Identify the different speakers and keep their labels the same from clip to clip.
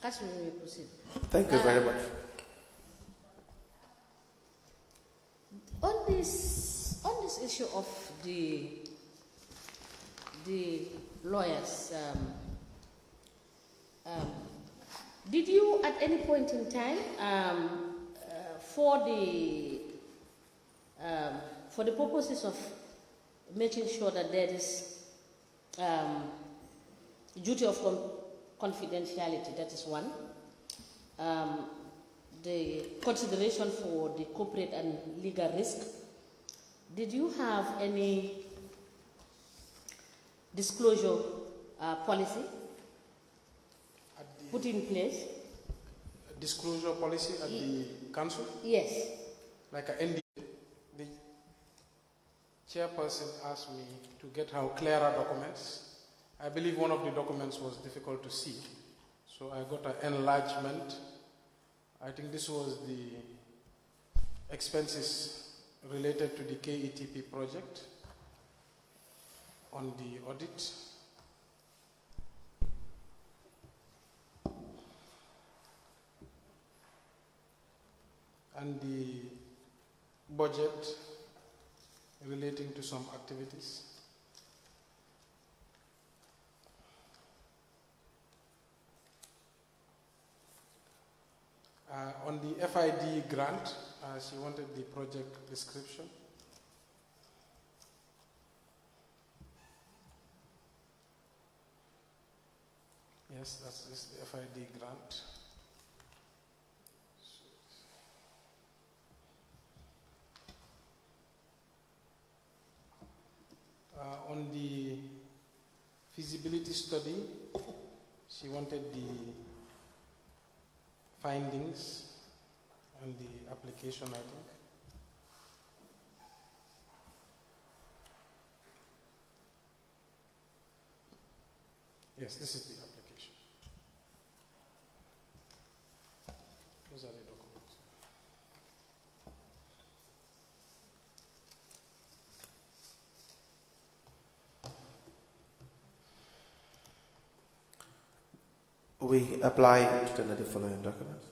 Speaker 1: Catch me when we proceed.
Speaker 2: Thank you very much.
Speaker 1: On this issue of the lawyers, did you at any point in time for the purposes of making sure that there is duty of confidentiality, that is one, the consideration for the corporate and legal risk, did you have any disclosure policy put in place?
Speaker 3: A disclosure policy at the council?
Speaker 1: Yes.
Speaker 3: Like an ND. The chairperson asked me to get her clearer documents. I believe one of the documents was difficult to see, so I got an enlargement. I think this was the expenses related to the KETP project on the audit. And the budget relating to some activities. On the FID grant, she wanted the project description. Yes, that's the FID grant. On the feasibility study, she wanted the findings and the application, I think. Yes, this is the application. Those are the documents.
Speaker 2: We apply to the following documents.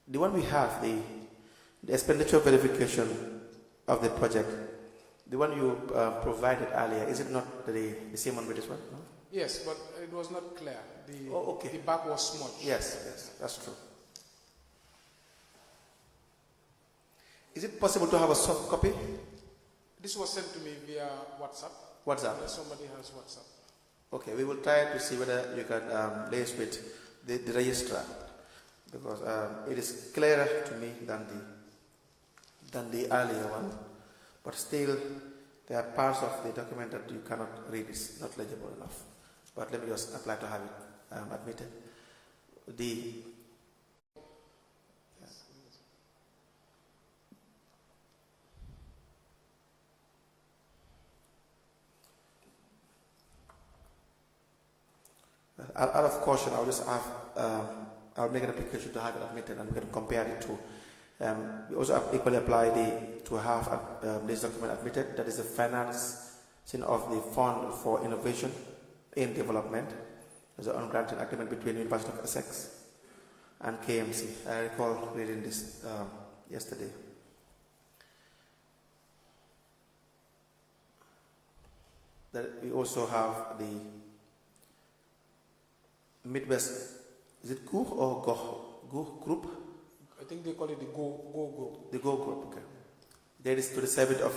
Speaker 2: The one we have, the expenditure verification of the project, the one you provided earlier, is it not the same one with this one? No?
Speaker 3: Yes, but it was not clear.
Speaker 2: Okay.
Speaker 3: The back was smudged.
Speaker 2: Yes, that's true. Is it possible to have a soft copy?
Speaker 3: This was sent to me via WhatsApp.
Speaker 2: WhatsApp?
Speaker 3: Unless somebody has WhatsApp.
Speaker 2: Okay, we will try to see whether you can liaise with the registrar, because it is clearer to me than the earlier one, but still there are parts of the document that you cannot read. It's not legible enough. But let me just apply to have it admitted. Out of caution, I'll just have, I'll make an application to have it admitted, and we can compare it to. We also equally apply to have this document admitted. That is the financing of the Fund for Innovation in Development. There's an ungranted agreement between the University of Essex and KMC. I recall reading this yesterday. That we also have the Midwest, is it GO or GO group?
Speaker 3: I think they call it the GO group.
Speaker 2: The GO group, okay. That is to the 7th of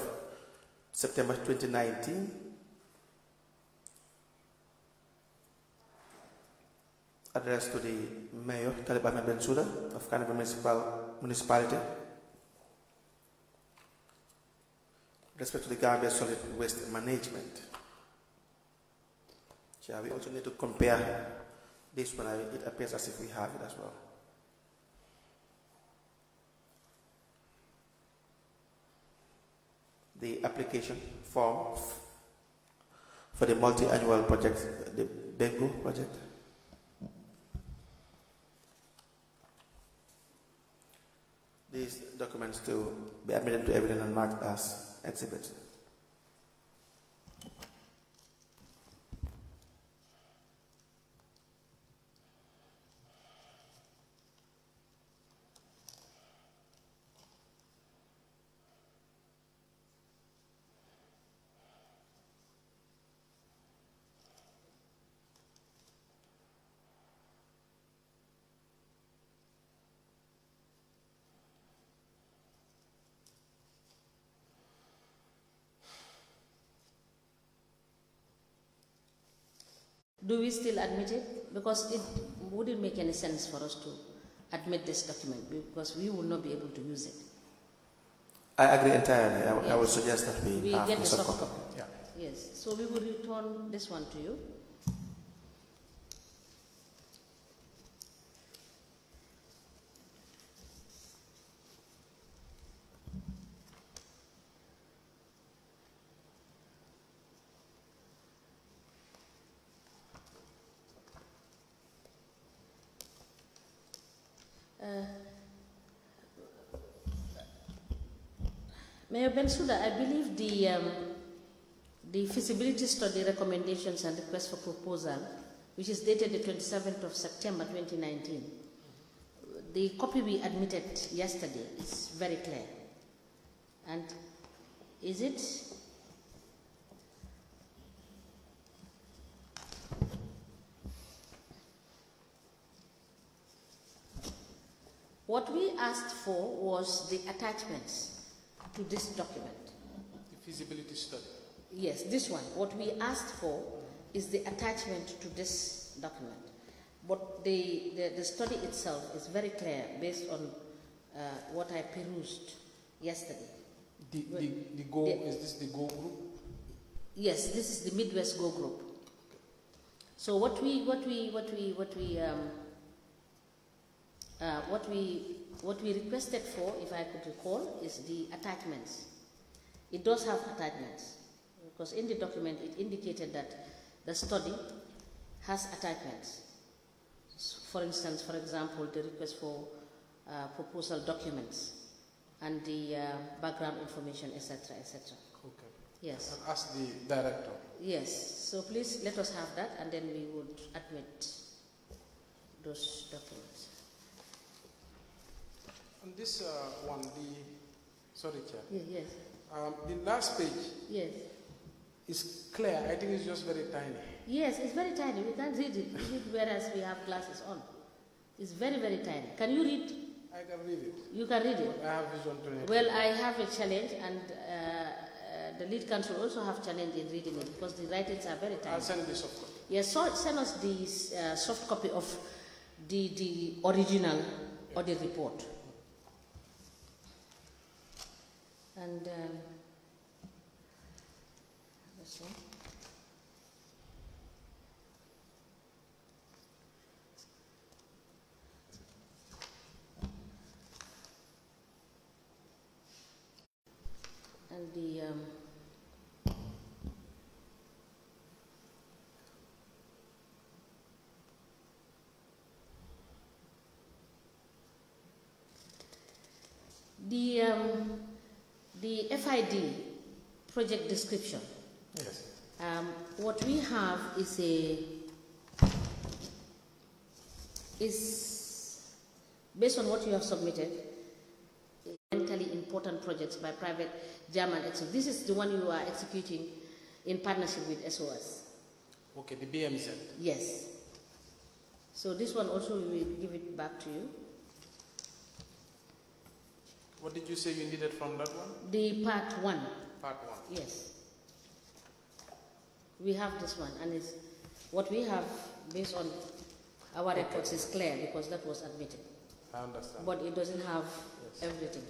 Speaker 2: September 2019. Addressed to the Mayor, Talib Bensouda of Carnival Municipality. With respect to the Gambia Solid Waste Management. Yeah, we also need to compare this one. It appears as if we have it as well. The application form for the multi-annual project, the Bengu project. These documents to be admitted to evidence and marked as exhibits.
Speaker 1: Do we still admit it? Because it wouldn't make any sense for us to admit this document because we will not be able to use it.
Speaker 2: I agree entirely. I
Speaker 1: Yes.
Speaker 2: would suggest that we have
Speaker 1: get
Speaker 2: the
Speaker 1: the
Speaker 2: soft
Speaker 1: soft
Speaker 2: copy.
Speaker 1: copy.
Speaker 2: Yeah.
Speaker 1: Yes, so we will return this one to you. Mayor Bensouda, I believe the feasibility study recommendations and request for proposal, which is dated the 27th of September 2019, the copy we admitted yesterday is very clear. And is it? What we asked for was the attachments to this document.
Speaker 3: The feasibility study.
Speaker 1: Yes, this one. What we asked for is the attachment to this document. But the study itself is very clear based on what I perused yesterday.
Speaker 3: The Go, is this the Go group?
Speaker 1: Yes, this is the Midwest Go group. So what we requested for, if I could recall, is the attachments. It does have attachments because in the document it indicated that the study has attachments. For instance, for example, the request for proposal documents and the background information, etc., etc.
Speaker 3: Okay.
Speaker 1: Yes.
Speaker 3: And ask the director.
Speaker 1: Yes. So please let us have that, and then we would admit those documents.
Speaker 3: On this one, sorry, Chair.
Speaker 1: Yes.
Speaker 3: The last page
Speaker 1: Yes.
Speaker 3: is clear. I think it's just very tiny.
Speaker 1: Yes, it's very tiny. We can't read it, whereas we have glasses on. It's very, very tiny. Can you read?
Speaker 3: I can read it.
Speaker 1: You can read it?
Speaker 3: I have vision to read.
Speaker 1: Well, I have a challenge, and the lead counsel also have challenge in reading it because the writings are very tiny.
Speaker 3: I'll send this soft copy.
Speaker 1: Yes, so send us the soft copy of the original audit report. And this one. And the FID project description.
Speaker 3: Yes.
Speaker 1: What we have is based on what you have submitted, mentally important projects by private German executives. This is the one you are executing in partnership with SOS.
Speaker 3: Okay, the BMZ.
Speaker 1: Yes. So this one also we will give it back to you.
Speaker 3: What did you say you needed from that one?
Speaker 1: The part one.
Speaker 3: Part one.
Speaker 1: Yes. We have this one, and it's what we have based on our records is clear because that was admitted.
Speaker 3: I understand.
Speaker 1: But it doesn't have everything.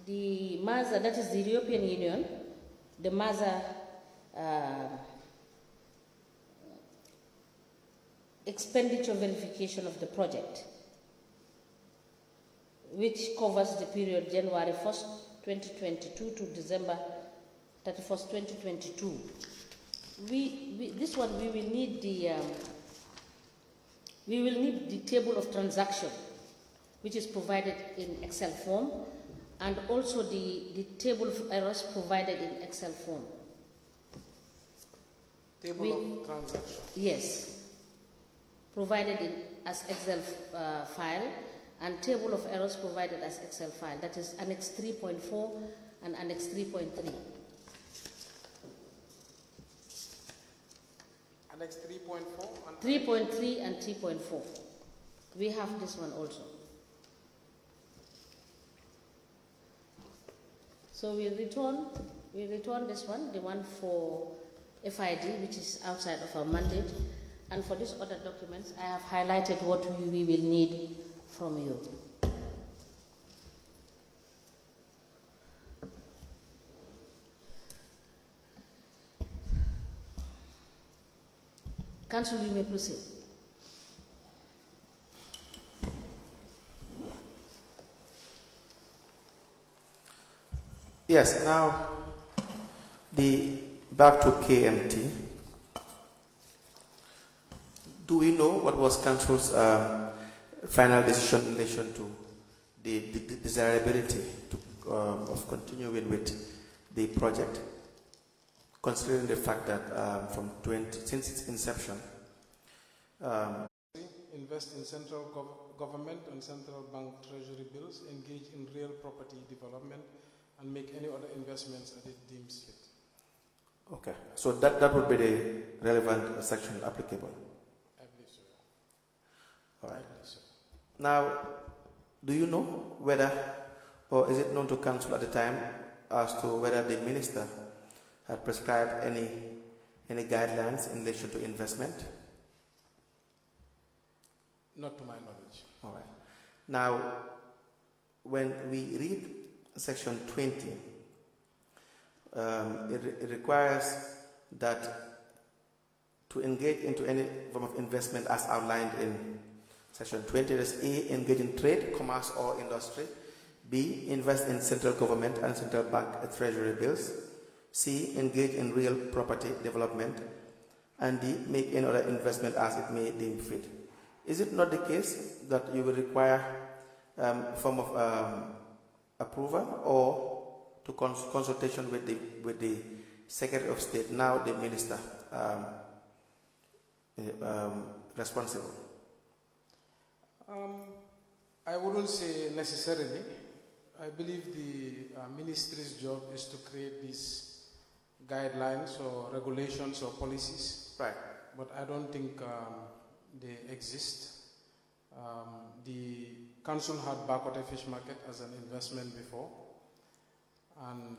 Speaker 1: The MAZA, that is the European Union, the MAZA expenditure verification of the project, which covers the period January 1st, 2022 to December 31st, 2022. This one we will need the table of transaction, which is provided in Excel form, and also the table of errors provided in Excel form.
Speaker 3: Table of transaction.
Speaker 1: Yes, provided in as Excel file, and table of errors provided as Excel file. That is Annex 3.4 and Annex 3.3.
Speaker 3: Annex 3.4 and
Speaker 1: 3.3 and 3.4. We have this one also. So we return this one, the one for FID, which is outside of our mandate. And for these other documents, I have highlighted what we will need from you. Council, you may proceed.
Speaker 2: Yes, now back to KMT. Do we know what was Council's final decision in relation to the desirability of continuing with the project, considering the fact that since its inception,
Speaker 3: invest in central government and central bank treasury bills, engage in real property development, and make any other investments that it deems fit.
Speaker 2: Okay, so that would be the relevant section applicable.
Speaker 3: I believe so.
Speaker 2: All right.
Speaker 3: I believe so.
Speaker 2: Now, do you know whether, or is it known to Council at the time as to whether the minister had prescribed any guidelines in relation to investment?
Speaker 3: Not to my knowledge.
Speaker 2: All right. Now, when we read Section 20, it requires that to engage into any form of investment as outlined in Section 20, there's A, engage in trade, commerce, or industry. B, invest in central government and central bank treasury bills. C, engage in real property development. And D, make any other investment as it may deem fit. Is it not the case that you will require a form of approval or to consultation with the Secretary of State, now the Minister responsible?
Speaker 3: I wouldn't say necessarily. I believe the ministry's job is to create these guidelines or regulations or policies.
Speaker 2: Right.
Speaker 3: But I don't think they exist. The council had Bakote Fish Market as an investment before, and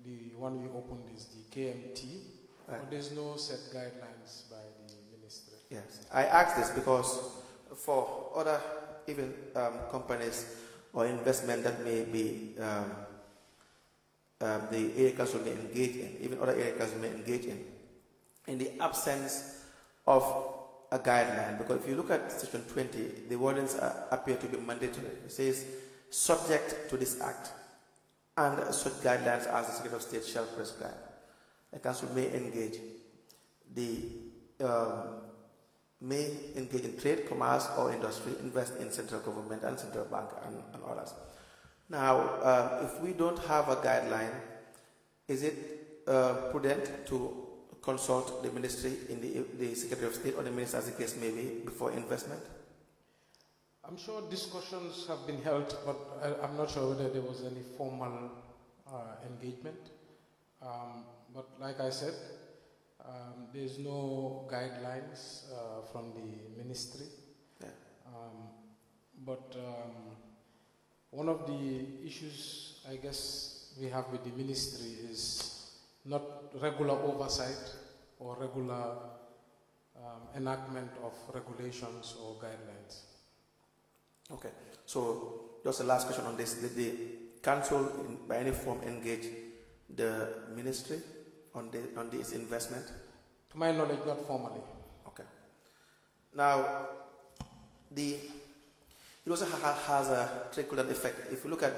Speaker 3: the one we opened is the KMT, right. But there's no set guidelines by the ministry.
Speaker 2: Yes, I asked this because for other even companies or investment that may be the area council may engage in, even other area council may engage in the absence of a guideline, because if you look at Section 20, the wordings appear to be mandatory. It says, subject to this Act and such guidelines as the Secretary of State shall prescribe. The council may engage in trade, commerce, or industry, invest in central government and central bank and others. Now, if we don't have a guideline, is it prudent to consult the ministry in the Secretary of State or the minister, as the case may be, before investment?
Speaker 3: I'm sure discussions have been held, but I'm not sure whether there was any formal engagement. But like I said, there's no guidelines from the ministry. Yeah. But one of the issues, I guess, we have with the ministry is not regular oversight or regular enactment of regulations or guidelines. Okay.
Speaker 2: So, just a last question on this. Did the council, by any form, engage the ministry on this investment?
Speaker 3: To my knowledge, not formally.
Speaker 2: Okay. Now, it also has a trickle-down effect. If you look at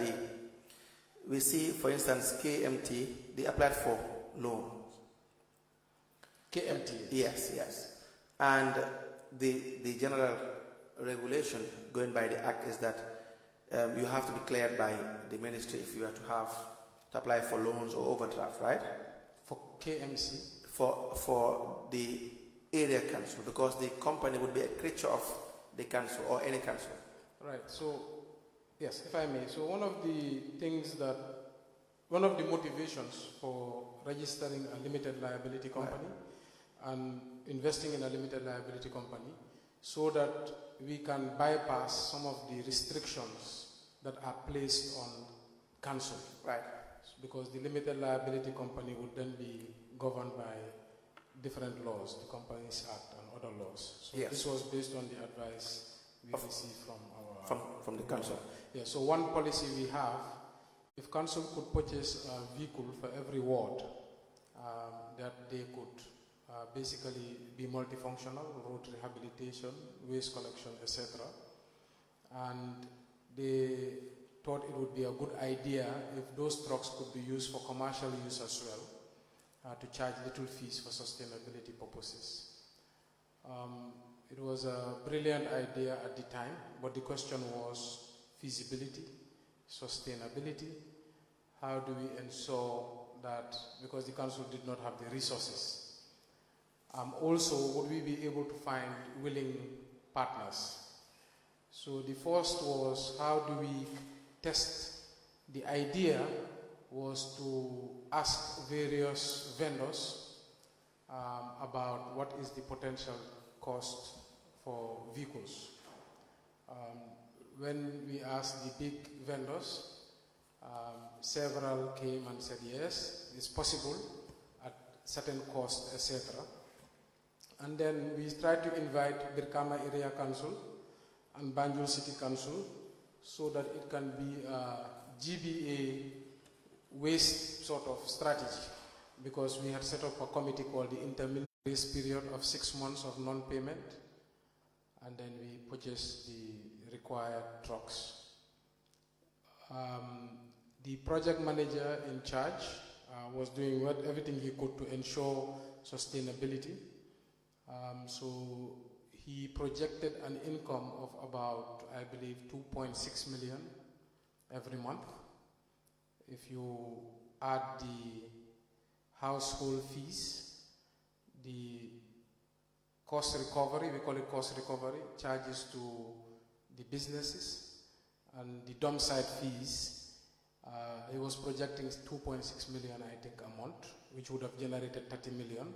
Speaker 2: we see, for instance, KMT, they applied for loans.
Speaker 3: KMT?
Speaker 2: Yes. And the general regulation going by the Act is that you have to be cleared by the ministry if you are to apply for loans or overdraft, right?
Speaker 3: For KMC?
Speaker 2: For the area council, because the company would be a creature of the council or any council.
Speaker 3: Right. So, yes, if I may. So one of the motivations for registering a limited liability company and investing in a limited liability company, so that we can bypass some of the restrictions that are placed on council.
Speaker 2: Right.
Speaker 3: Because the limited liability company would then be governed by different laws, the Companies Act and other laws. So
Speaker 2: yes.
Speaker 3: This was based on the advice we received
Speaker 2: from the council.
Speaker 3: Yeah. So one policy we have, if council could purchase a vehicle for every ward, that they could basically be multifunctional, road rehabilitation, waste collection, etc. And they thought it would be a good idea if those trucks could be used for commercial use as well, to charge little fees for sustainability purposes. It was a brilliant idea at the time, but the question was feasibility, sustainability. How do we ensure that, because the council did not have the resources? Also, would we be able to find willing partners? So the first was, how do we test? The idea was to ask various vendors about what is the potential cost for vehicles. When we asked the big vendors, several came and said yes, it's possible at certain cost, etc. And then we tried to invite Birkama Area Council and Banjul City Council so that it can be a GBA waste sort of strategy, because we had set up a committee called the Intermediate Grace Period of 6 months of non-payment, and then we purchased the required trucks. The project manager in charge was doing everything he could to ensure sustainability. So he projected an income of about, I believe, 2.6 million every month. If you add the household fees, the cost recovery, we call it cost recovery, charges to the businesses, and the dump site fees, he was projecting 2.6 million, I think, a month, which would have generated 30 million.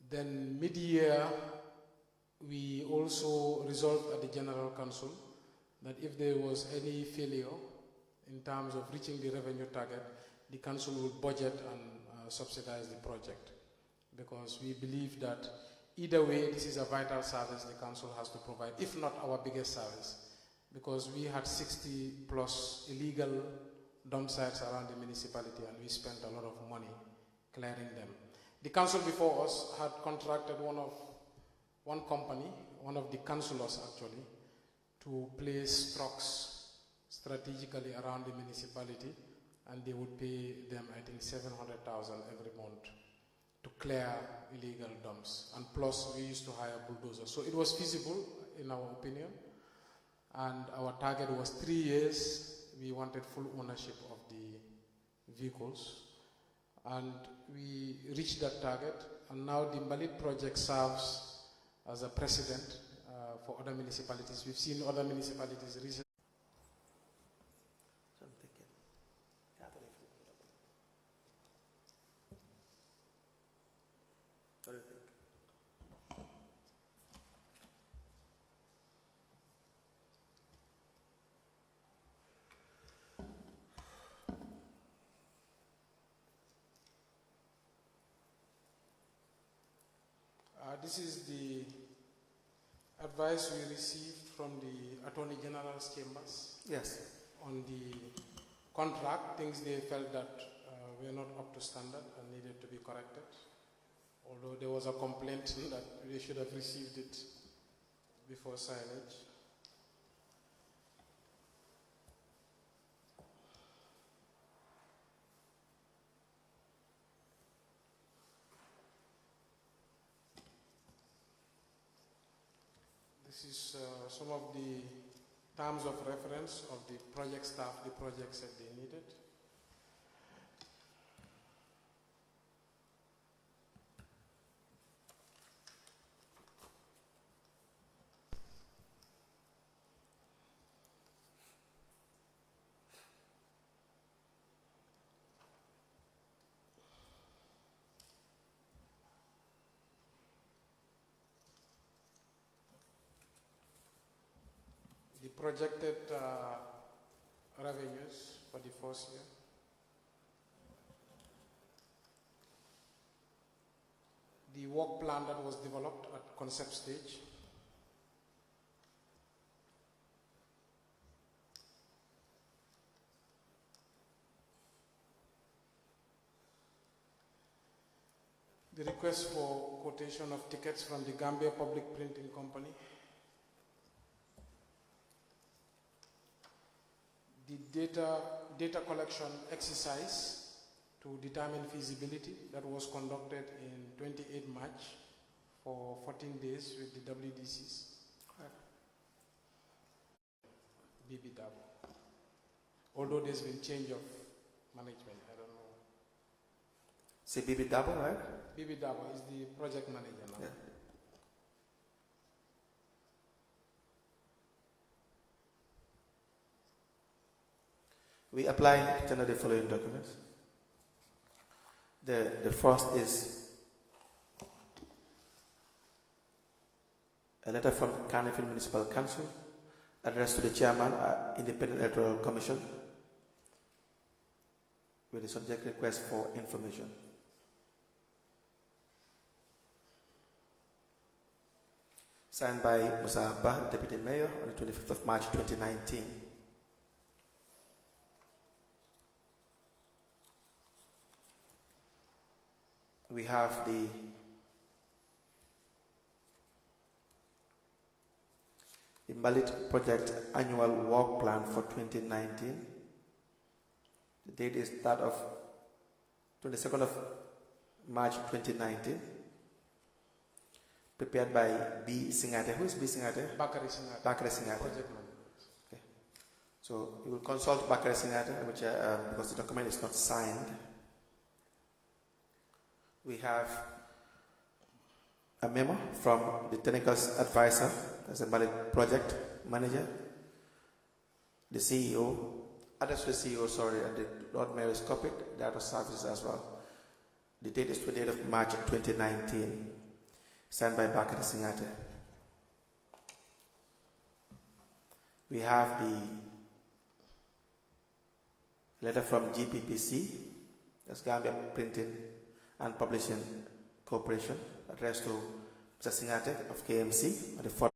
Speaker 3: Then mid-year, we also resolved at the General Council that if there was any failure in terms of reaching the revenue target, the council would budget and subsidize the project, because we believe that either way, this is a vital service the council has to provide, if not our biggest service, because we had 60 plus illegal dump sites around the municipality, and we spent a lot of money clearing them. The council before us had contracted one company, one of the councillors actually, to place trucks strategically around the municipality, and they would pay them, I think, 700,000 every month to clear illegal dumps. And plus, we used to hire bulldozers. So it was feasible, in our opinion. And our target was 3 years. We wanted full ownership of the vehicles. And we reached that target. And now the Mbalit project serves as a precedent for other municipalities. We've seen other municipalities recently. This is the advice we received from the Attorney General's chambers.
Speaker 2: Yes.
Speaker 3: On the contract, things they felt that were not up to standard and needed to be corrected. Although there was a complaint that they should have received it before signage. This is some of the terms of reference of the project staff the project said they needed. projected revenues for the first year. The work plan that was developed at concept stage. The request for quotation of tickets from the Gambia Public Printing Company. The data collection exercise to determine feasibility that was conducted in 28 March for 14 days with the WDCs. BB Dabo. Although there's been change of management, I don't know.
Speaker 2: Say BB Dabo, right?
Speaker 3: BB Dabo is the project manager now.
Speaker 2: Yeah. We apply to the following documents. The first is a letter from Carnival Municipal Council addressed to the Chairman, Independent Electoral Commission, with the subject request for information. Signed by Musa Abba, Deputy Mayor, on the 25th of March 2019. We have the Invalid Project Annual Work Plan for 2019. The date is that of 22nd of March 2019. Prepared by B. Singate. Who is B. Singate?
Speaker 3: Bakari Singate.
Speaker 2: Bakari Singate.
Speaker 3: Project manager.
Speaker 2: Okay. So you will consult Bakari Singate, which because the document is not signed. We have a memo from the technical advisor, as a valid project manager, the CEO, address to the CEO, sorry, and the Lord Mayor is copied, the other services as well. The date is 28th of March 2019, signed by Bakari Singate. We have the letter from GPPC, that's Gambia Printing and Publishing Corporation, addressed to Mr. Singate of KMC on the 4th